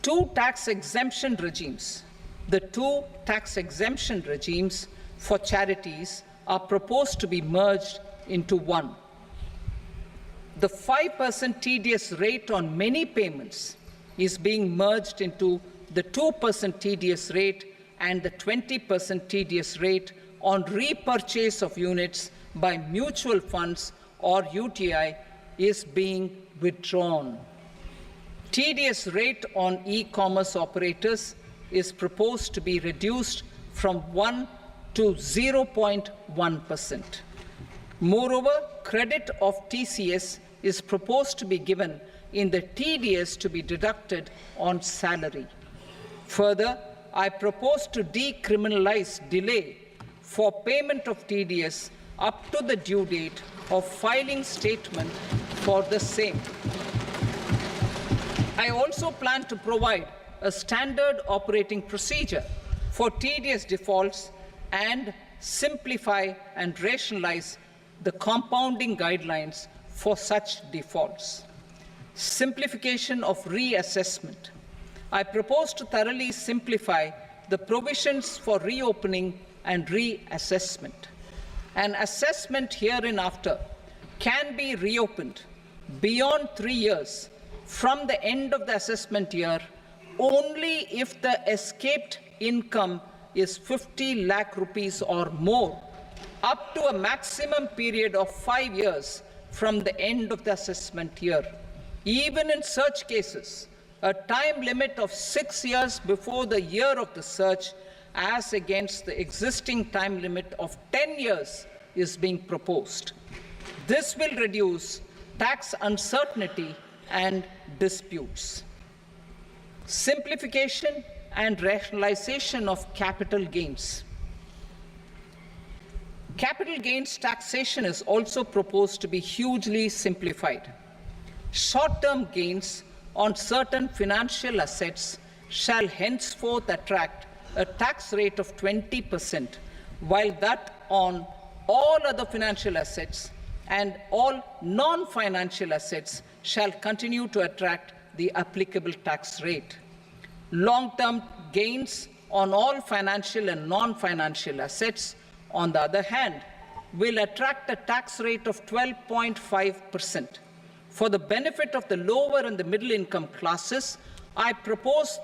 Two tax exemption regimes. The two tax exemption regimes for charities are proposed to be merged into one. The 5% tedious rate on many payments is being merged into the 2% tedious rate, and the 20% tedious rate on repurchase of units by mutual funds or UTI is being withdrawn. Tedious rate on e-commerce operators is proposed to be reduced from 1 to 0.1%. Moreover, credit of TCS is proposed to be given in the TDS to be deducted on salary. Further, I propose to decriminalize delay for payment of TDS up to the due date of filing statement for the same. I also plan to provide a standard operating procedure for TDS defaults and simplify and rationalize the compounding guidelines for such defaults. Simplification of reassessment. I propose to thoroughly simplify the provisions for reopening and reassessment. An assessment hereinafter can be reopened beyond 3 years from the end of the assessment year only if the escaped income is 50 lakh rupees or more, up to a maximum period of 5 years from the end of the assessment year. Even in such cases, a time limit of 6 years before the year of the search, as against the existing time limit of 10 years, is being proposed. This will reduce tax uncertainty and disputes. Simplification and rationalization of capital gains. Capital gains taxation is also proposed to be hugely simplified. Short-term gains on certain financial assets shall henceforth attract a tax rate of 20%, while that on all other financial assets and all non-financial assets shall continue to attract the applicable tax rate. Long-term gains on all financial and non-financial assets, on the other hand, will attract a tax rate of 12.5%. For the benefit of the lower and the middle income classes, I propose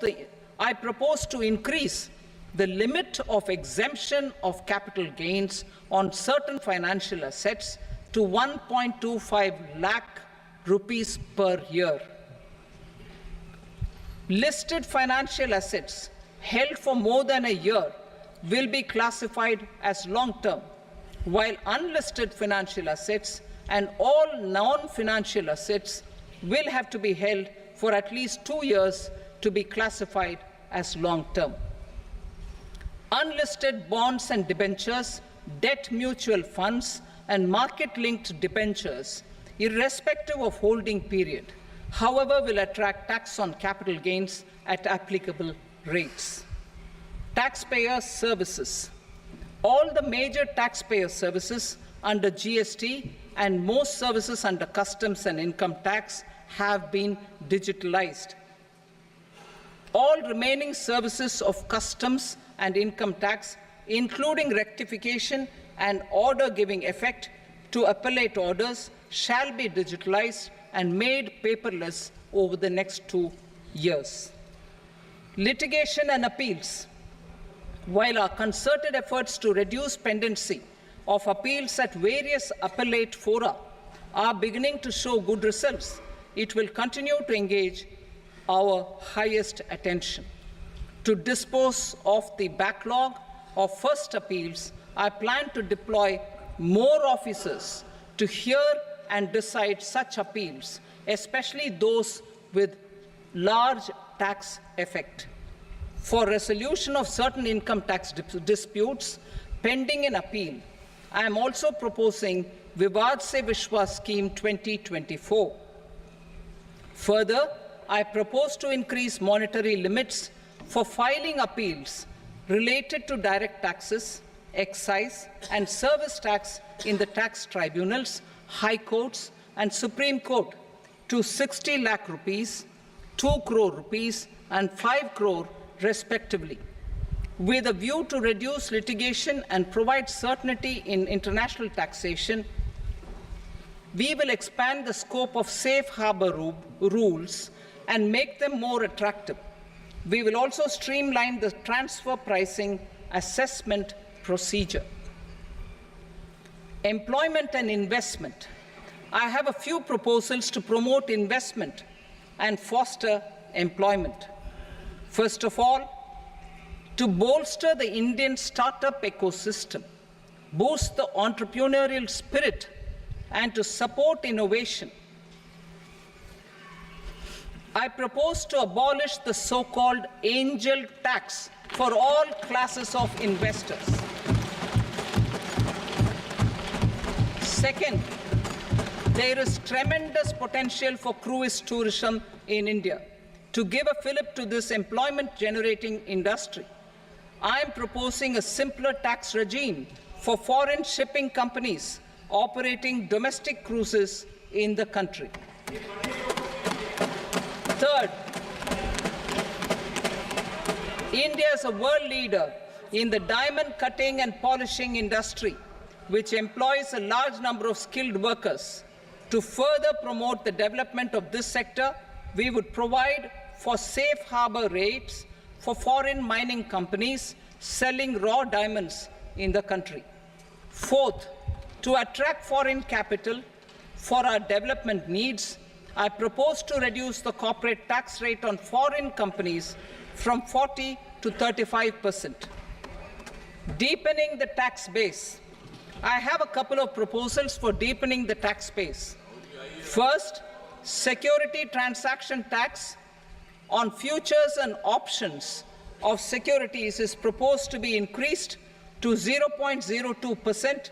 to increase the limit of exemption of capital gains on certain financial assets to 1.25 lakh rupees per year. Listed financial assets held for more than a year will be classified as long-term, while unlisted financial assets and all non-financial assets will have to be held for at least 2 years to be classified as long-term. Unlisted bonds and debentures, debt mutual funds, and market-linked debentures, irrespective of holding period, however, will attract tax on capital gains at applicable rates. Taxpayer services. All the major taxpayer services under GST and most services under customs and income tax have been digitalized. All remaining services of customs and income tax, including rectification and order giving effect to appellate orders shall be digitalized and made paperless over the next 2 years. Litigation and appeals. While our concerted efforts to reduce pendency of appeals at various appellate fora are beginning to show good results, it will continue to engage our highest attention. To dispose of the backlog of first appeals, I plan to deploy more officers to hear and decide such appeals, especially those with large tax effect. For resolution of certain income tax disputes pending an appeal, I am also proposing Vivad Se Vishwas Scheme 2024. Further, I propose to increase monetary limits for filing appeals related to direct taxes, excise, and service tax in the tax tribunals, high courts, and Supreme Court to 60 lakh rupees, 2 crore rupees, and 5 crore respectively. With a view to reduce litigation and provide certainty in international taxation, we will expand the scope of safe harbor rules and make them more attractive. We will also streamline the transfer pricing assessment procedure. Employment and investment. I have a few proposals to promote investment and foster employment. First of all, to bolster the Indian startup ecosystem, boost the entrepreneurial spirit, and to support innovation, I propose to abolish the so-called angel tax for all classes of investors. Second, there is tremendous potential for cruise tourism in India. To give a fillip to this employment-generating industry, I am proposing a simpler tax regime for foreign shipping companies operating domestic cruises in the country. Third, India is a world leader in the diamond cutting and polishing industry, which employs a large number of skilled workers. To further promote the development of this sector, we would provide for safe harbor rates for foreign mining companies selling raw diamonds in the country. Fourth, to attract foreign capital for our development needs, I propose to reduce the corporate tax rate on foreign companies from 40 to 35%. Deepening the tax base. I have a couple of proposals for deepening the tax base. First, security transaction tax on futures and options of securities is proposed to be increased to 0.02%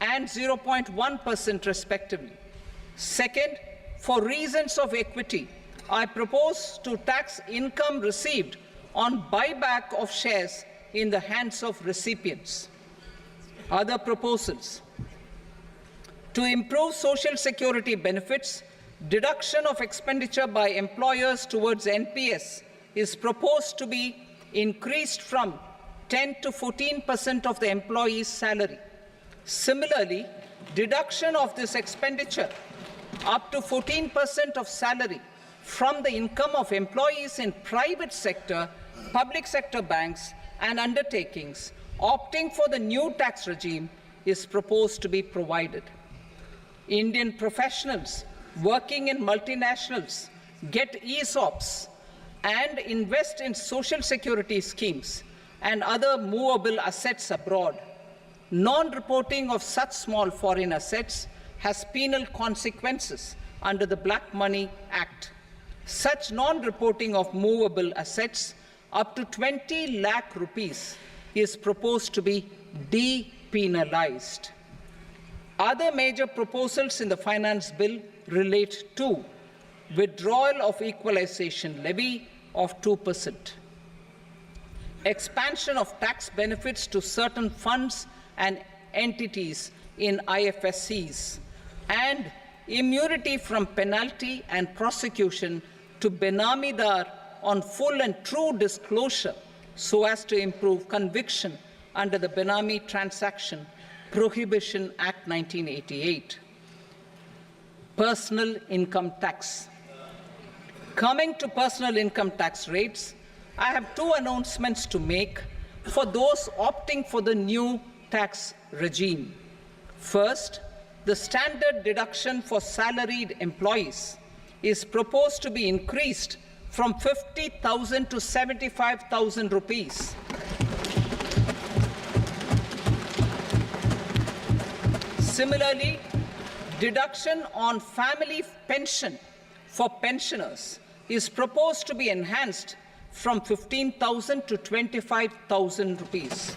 and 0.1% respectively. Second, for reasons of equity, I propose to tax income received on buyback of shares in the hands of recipients. Other proposals. To improve social security benefits, deduction of expenditure by employers towards NPS is proposed to be increased from 10 to 14% of the employee's salary. Similarly, deduction of this expenditure up to 14% of salary from the income of employees in private sector, public sector banks, and undertakings opting for the new tax regime is proposed to be provided. Indian professionals working in multinationals get ESOPs and invest in social security schemes and other movable assets abroad. Non-reporting of such small foreign assets has penal consequences under the Black Money Act. Such non-reporting of movable assets up to 20 lakh rupees is proposed to be depenalized. Other major proposals in the finance bill relate to withdrawal of equalization levy of 2%, expansion of tax benefits to certain funds and entities in IFSCs, and immunity from penalty and prosecution to Benamidar on full and true disclosure so as to improve conviction under the Benami Transaction Prohibition Act 1988. Personal income tax. Coming to personal income tax rates, I have two announcements to make for those opting for the new tax regime. First, the standard deduction for salaried employees is proposed to be increased from 50,000 to 75,000 rupees. Similarly, deduction on family pension for pensioners is proposed to be enhanced from 15,000 to 25,000 rupees.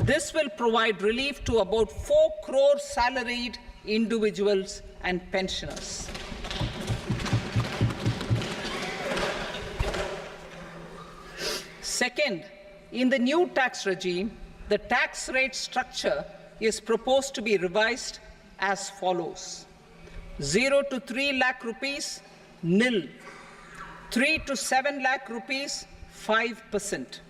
This will provide relief to about 4 crore salaried individuals and pensioners. Second, in the new tax regime, the tax rate structure is proposed to be revised as follows. 0 to 3 lakh rupees, nil. 3 to 7 lakh rupees, 5%.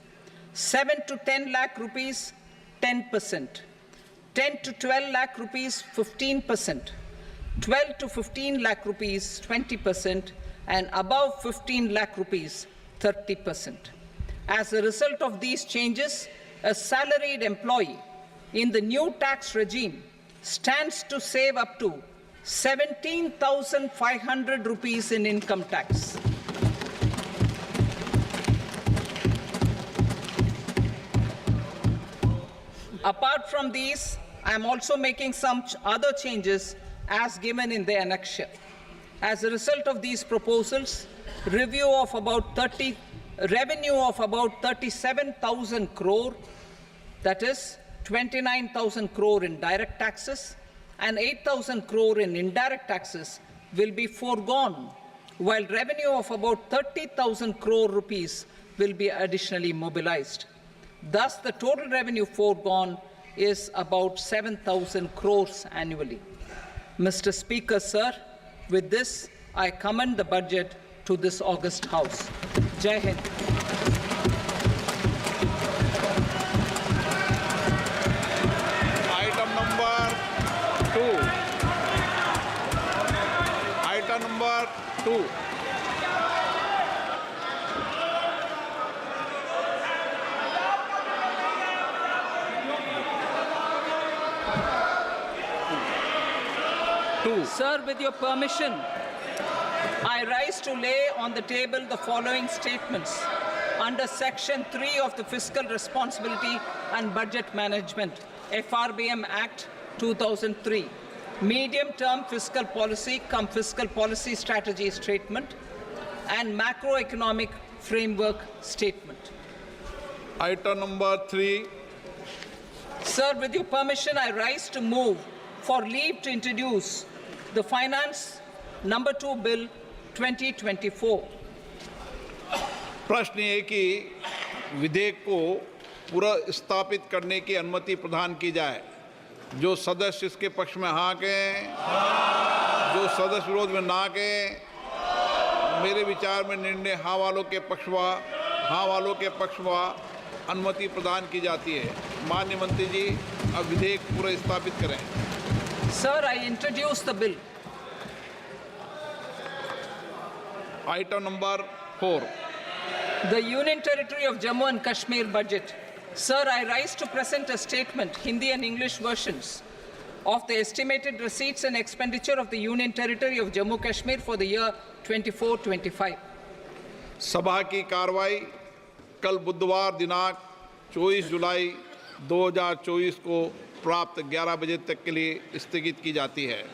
7 to 10 lakh rupees, 10%. 10 to 12 lakh rupees, 15%. 12 to 15 lakh rupees, 20%. And above 15 lakh rupees, 30%. As a result of these changes, a salaried employee in the new tax regime stands to save up to 17,500 rupees in income tax. Apart from these, I am also making some other changes as given in the annexure. As a result of these proposals, revenue of about 37,000 crore, that is 29,000 crore in direct taxes and 8,000 crore in indirect taxes will be foregone, while revenue of about 30,000 crore rupees will be additionally mobilized. Thus, the total revenue foregone is about 7,000 crores annually. Mr. Speaker, sir, with this, I commend the budget to this august House. Jai Hind. Item number 2. Item number 2. Sir, with your permission, I rise to lay on the table the following statements under Section 3 of the Fiscal Responsibility and Budget Management, FRBM Act 2003, Medium-Term Fiscal Policy cum Fiscal Policy Strategy Statement, and Macroeconomic Framework Statement. Item number 3. Sir, with your permission, I rise to move for leave to introduce the Finance Number 2 Bill 2024. प्रश्न ये कि विधेयक को पुनर्स्थापित करने की अनुमति प्रदान की जाए। जो सदस्य इसके पक्ष में हाँ कहें, जो सदस्य विरोध में ना कहें। मेरे विचार में निर्णय हाँ वालों के पक्ष में अनुमति प्रदान की जाती है। माननीय मंत्री जी, अब विधेयक पुनर्स्थापित करें। Sir, I introduce the bill. Item number 4. The Union Territory of Jammu and Kashmir budget. Sir, I rise to present a statement, Hindi and English versions, of the estimated receipts and expenditure of the Union Territory of Jammu and Kashmir for the year 24-25. सभा की कार्रवाई कल बुधवार दिनांक 24 जुलाई 2024 को प्राप्त 11 बजे तक के लिए स्थगित की जाती है।